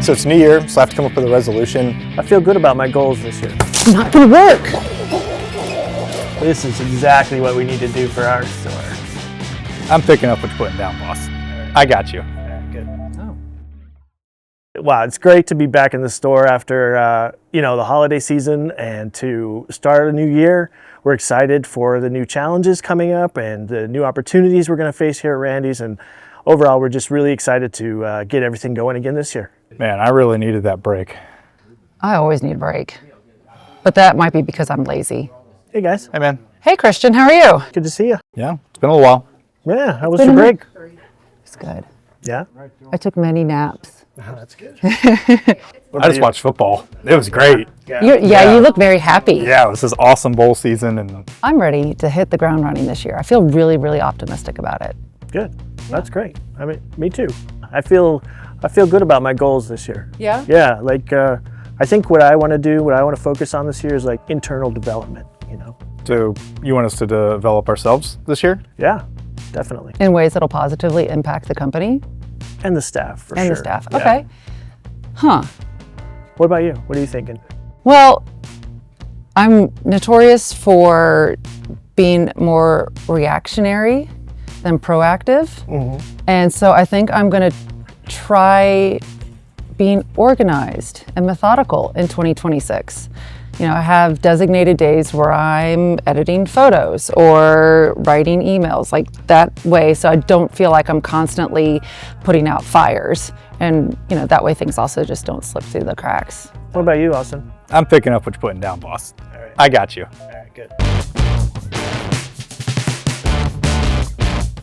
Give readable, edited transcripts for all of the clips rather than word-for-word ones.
So it's New Year, so I have to come up with a resolution. I feel good about my goals this year. It's not gonna work. This is exactly what we need to do for our store. I'm picking up what you're putting down, boss. I got you. Good. Oh. Wow, it's great to be back in the store after the holiday season and to start a new year. We're excited for the new challenges coming up and the new opportunities we're going to face here at Randy's. And overall, we're just really excited to get everything going again this year. Man, I really needed that break. I always need a break, but that might be because I'm lazy. Hey guys. Hey, man. Hey, Christian, how are you? Good to see you. Yeah, it's been a little while. Yeah, how was your break? It's good. Yeah? I took many naps. Oh, that's good. I just watched football. It was great. You look very happy. Yeah, it was this awesome bowl season, and I'm ready to hit the ground running this year. I feel really, really optimistic about it. Good. That's great. I mean, me too. I feel good about my goals this year. Yeah? Yeah, I think what I want to do, what I want to focus on this year is internal development, so you want us to develop ourselves this year? Yeah, definitely. In ways that'll positively impact the company And the staff, for sure. and the staff. Yeah. Okay. Huh. What about you? What are you thinking? Well, I'm notorious for being more reactionary than proactive. And so I think I'm going to try being organized and methodical in 2026. I have designated days where I'm editing photos or writing emails that way, so I don't feel like I'm constantly putting out fires. And that way things also just don't slip through the cracks. What about you, Austin? I'm picking up what you're putting down, boss. All right. I got you. All right, good.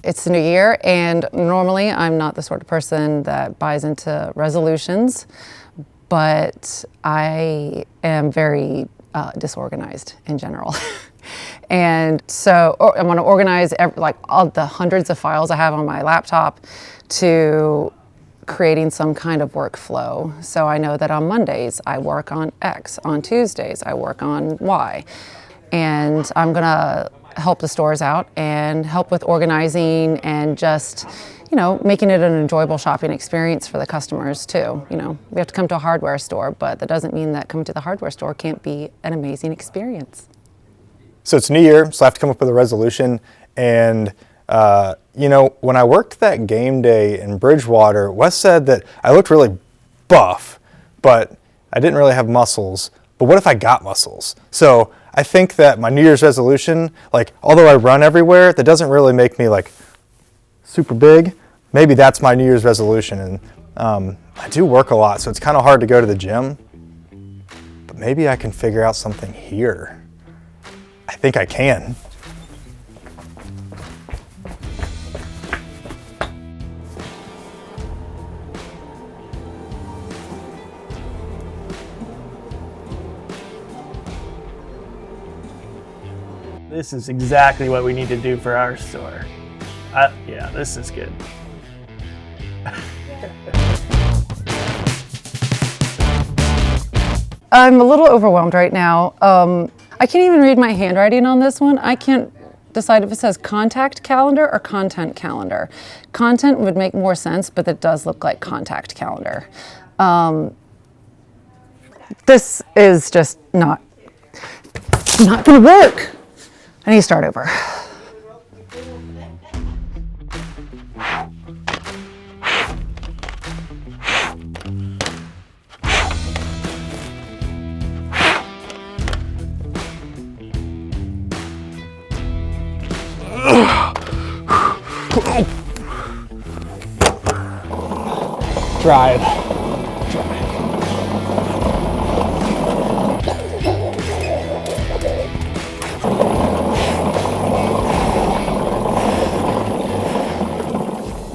It's the new year, and normally I'm not the sort of person that buys into resolutions, but I am very disorganized in general. And so I want to organize all the hundreds of files I have on my laptop to creating some kind of workflow. So I know that on Mondays I work on X, on Tuesdays I work on Y. And I'm gonna help the stores out and help with organizing and just, making it an enjoyable shopping experience for the customers too. We have to come to a hardware store, but that doesn't mean that coming to the hardware store can't be an amazing experience. So it's New Year, so I have to come up with a resolution. And, when I worked that game day in Bridgewater, Wes said that I looked really buff, but I didn't really have muscles. But what if I got muscles? So I think that my New Year's resolution, although I run everywhere, that doesn't really make me super big. Maybe that's my New Year's resolution. And I do work a lot, so it's kind of hard to go to the gym. But maybe I can figure out something here. I think I can. This is exactly what we need to do for our store. Yeah, this is good. I'm a little overwhelmed right now. I can't even read my handwriting on this one. I can't decide if it says contact calendar or content calendar. Content would make more sense, but it does look like contact calendar. This is just not gonna work. I need to start over. Drive.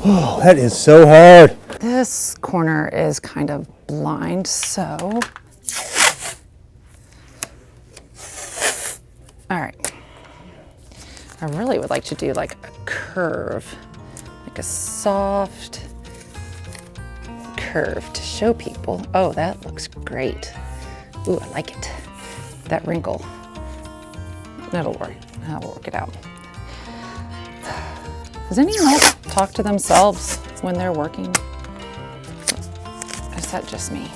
Oh, that is so hard. This corner is kind of blind, so. All right. I really would like to do a curve, a soft curve to show people. Oh, that looks great. Ooh, I like it. That wrinkle. That'll work. I'll work it out. Does anyone else talk to themselves when they're working? I just that just me?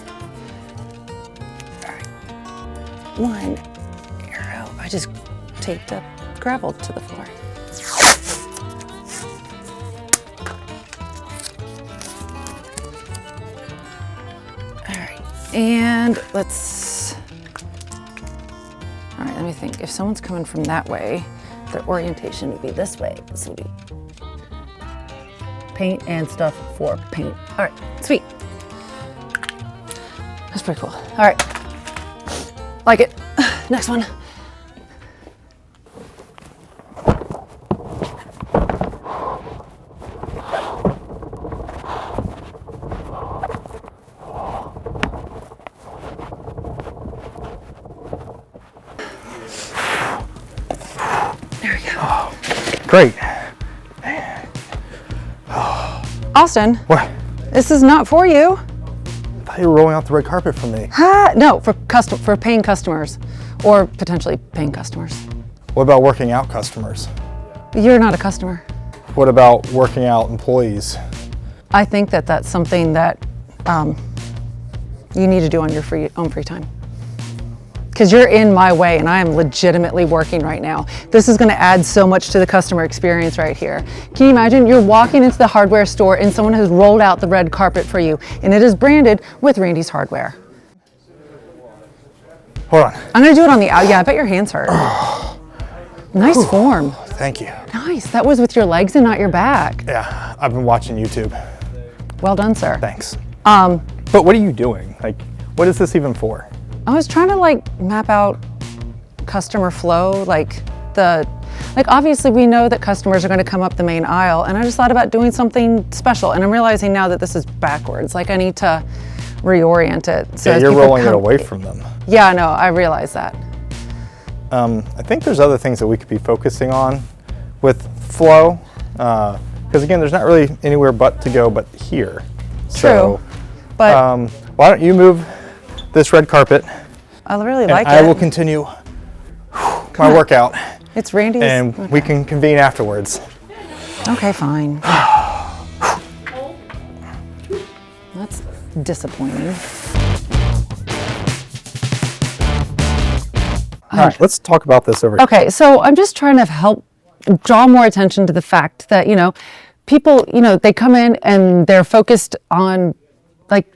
All right. One arrow. I just taped up gravel to the floor. All right. And let's. All right, let me think. If someone's coming from that way, their orientation would be this way. This would be paint and stuff for paint. All right, sweet. That's pretty cool. All right, like it. Next one. There we go. Great. Austin, What? this is not for you. I thought you were rolling out the red carpet for me. No, for paying customers, or potentially paying customers. What about working out customers? You're not a customer. What about working out employees? I think that that's something that you need to do on your own free time. Because you're in my way and I am legitimately working right now. This is going to add so much to the customer experience right here. Can you imagine you're walking into the hardware store and someone has rolled out the red carpet for you and it is branded with Randy's Hardware. Hold on. I'm going to do it on the out. Yeah, I bet your hands hurt. Nice form. Thank you. Nice. That was with your legs and not your back. Yeah, I've been watching YouTube. Well done, sir. Thanks. But what are you doing? Like, what is this even for? I was trying to map out customer flow, obviously we know that customers are going to come up the main aisle, and I just thought about doing something special, and I'm realizing now that this is backwards. I need to reorient it. So Yeah, as you're people rolling it come- away from them. Yeah, no, I realize that. I think there's other things that we could be focusing with flow, because again, there's not really anywhere but to go but here. True, but Why don't you move this red carpet, I really and like I it. will continue my workout, It's Randy's. and we can convene afterwards. Okay, fine. That's disappointing. All right, let's talk about this over here. Okay, so I'm just trying to help draw more attention to the fact that, people, they come in and they're focused on,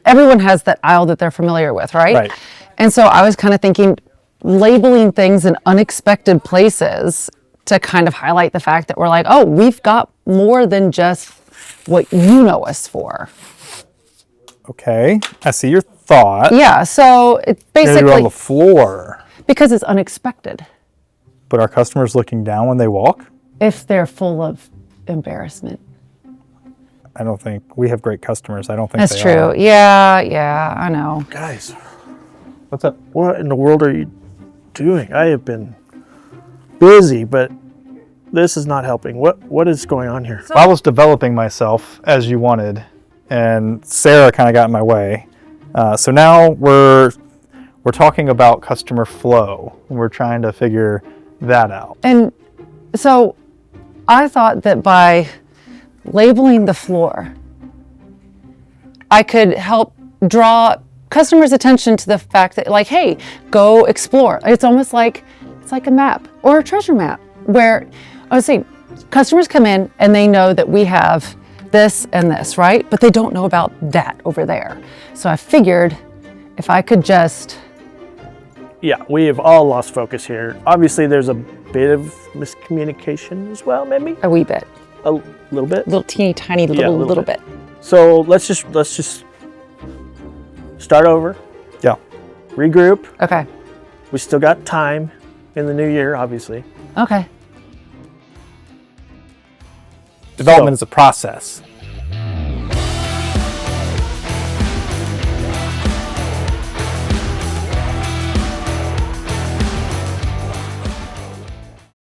everyone has that aisle that they're familiar with, right? Right. And so I was kind of thinking labeling things in unexpected places to kind of highlight the fact that we're like, oh, we've got more than just what you know us for. Okay, I see your thought. Yeah, so it's Maybe you're on basically the floor, because it's unexpected. but are customers looking down when they walk? If they're full of embarrassment. I don't think we have great customers. I don't think That's they true. are. Yeah, I know. Guys, what's up? What in the world are you doing? I have been busy, but this is not helping. What is going on here? Well, I was developing myself as you wanted, and Sarah kind of got in my way. So now we're talking about customer flow. We're trying to figure that out. And so I thought that by labeling the floor, I could help draw customers' attention to the fact that, hey, go explore. It's almost like a map or a treasure map where I was saying customers come in and they know that we have this and this, right? But they don't know about that over there. So I figured if I could just Yeah, we have all lost focus here. Obviously, there's a bit of miscommunication as well, maybe a wee bit, a little bit. little teeny tiny Yeah, a little bit. So let's just start over, Yeah. regroup. Okay. We still got time in the new year, obviously. Okay. Development is a process.